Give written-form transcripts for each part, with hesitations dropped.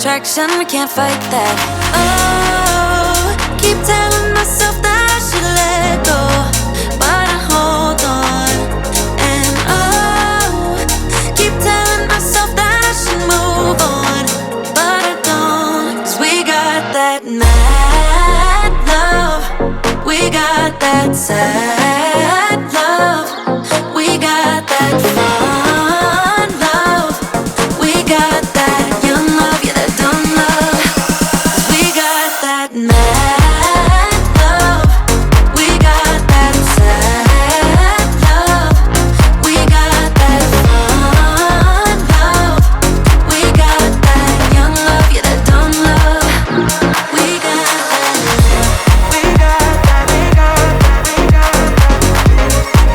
attraction, we can't fight that. Oh, keep telling myself that I should let go, but I hold on. And oh, keep telling myself that I should move on, but I don't. 'Cause we got that mad love, we got that sad love, we got that fun love, we got that young love, yeah, that dumb love. 'Cause we got that mad love, we got that sad love, we got that fun love, we got that young love, yeah, that dumb love. We got that love, we got that, we got that, we got that,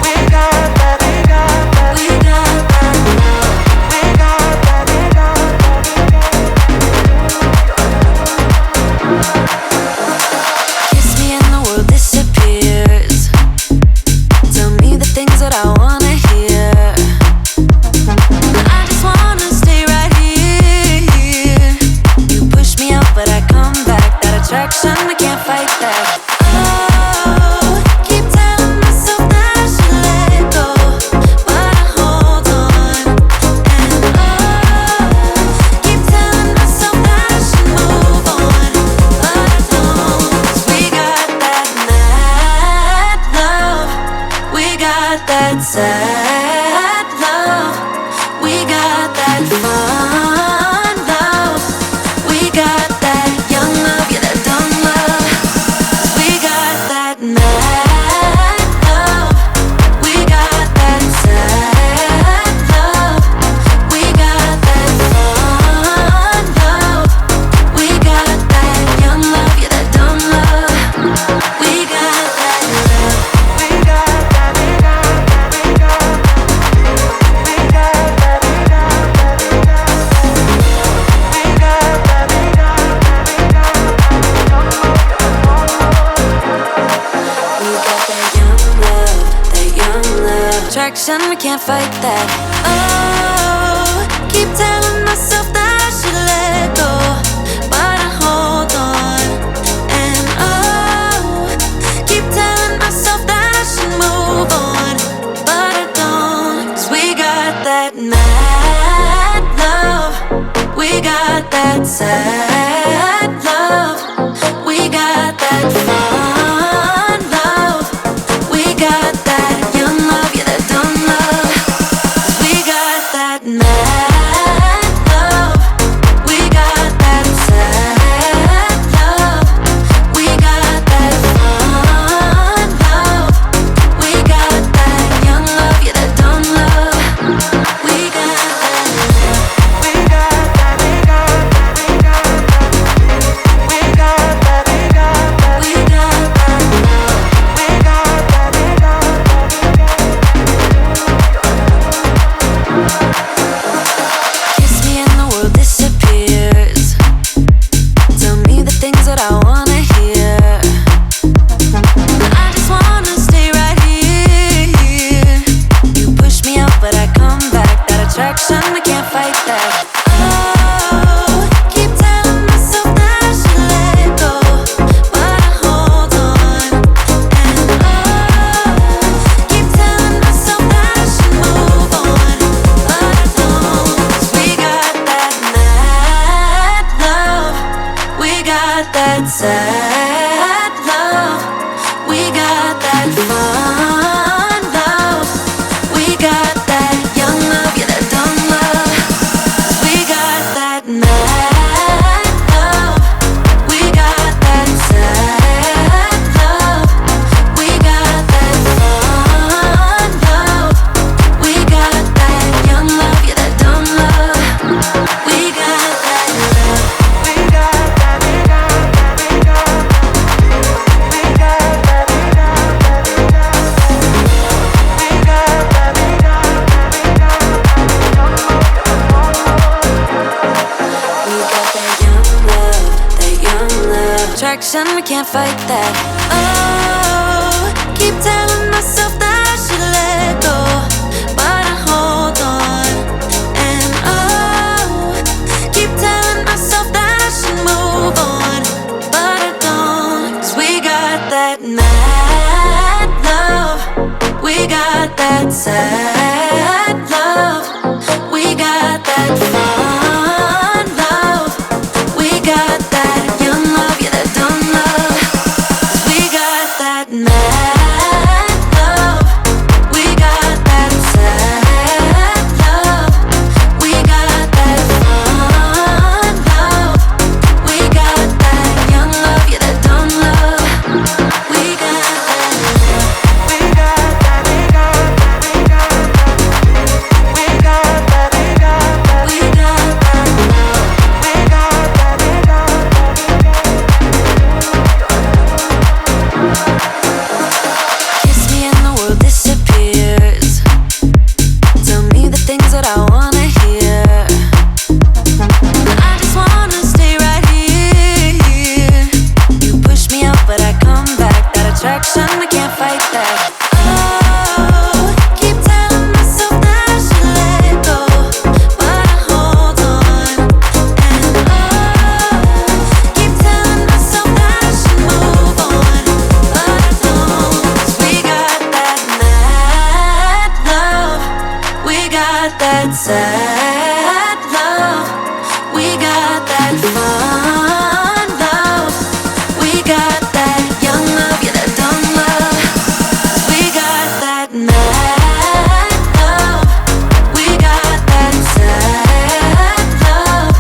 we got that, we got that, we got that love, we got that, we got that. Kiss me and the world disappears. Tell me the things that I wanna hear. I just wanna stay right here. You push me out, but I come back. That attraction, we can't fight that. Oh, keep telling myself that I should let go, but I hold on. And oh, keep telling myself that I should move on, but I don't. 'Cause we got that mad love, we got that sad love, we got that fun love, we got that young love, yeah, that dumb love. 'Cause we got that mad love, we got that sad love, we got that fun love, we got that young love, yeah, that dumb love. We got that love, we got that, we got that, we got that, we got that, we got that, we got that, we got that, we got that, we got that. We got that young love, that young love. Attraction, we can't fight that. Oh, keep telling myself that I should let go, but I hold on. And oh, keep telling myself that I should move on, but I don't. 'Cause we got that mad love, we got that sad love, we got that fun love, we got that young love, yeah, that dumb love. 'Cause we got that mad love, we got that sad love, we got that fun love, we got that young love, yeah, that dumb love. We got that love, we got that, we got that, we got that, we got that, we got that, we got that love, we got that, we got that. Kiss me and the world disappears. Tell me the things that I wanna hear. I just wanna stay right here. You push me out, but I come back. That attraction, we can't fight that. Oh, keep telling myself that I should let go, but I hold on. And oh, keep telling myself that I should move on, but I don't. 'Cause we got that mad love, we got that sad love, we got that fun love, we got that young love, yeah, that dumb love. 'Cause we got that mad love, we got that sad love, we got that fun love, we got that young love, yeah, that dumb love. We got that love, we got that, we got that, we got that, we got that, we attraction, we can't fight that. Oh, keep telling myself that I should let go, but I hold on. And oh, keep telling myself that that. Oh, keep telling myself that I should let go, but I hold on. And oh, keep telling myself that I should move on, but I don't. 'Cause we got that mad love, we got that sad love, we got that fun love, we got that young love, yeah, that dumb love. 'Cause we got that mad love, we got that sad love,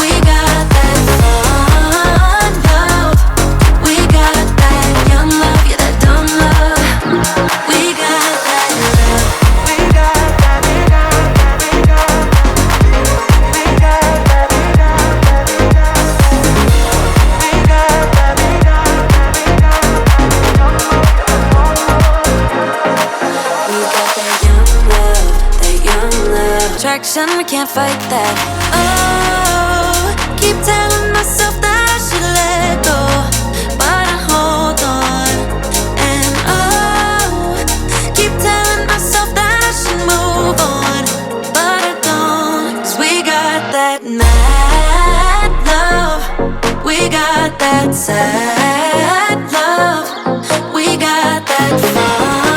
we got that fun love, we got that young love, yeah, that dumb love. We got that love. We got that, we got that, we got that, we got that, we got that, we got that, we got that, we got that. We got that young love, that young love. Attraction, we can't fight that. Oh, keep telling myself that I should let go, but I hold on. And oh, keep telling myself that I should move on, but I don't. 'Cause we got that mad love, we got that sad love, we got that fun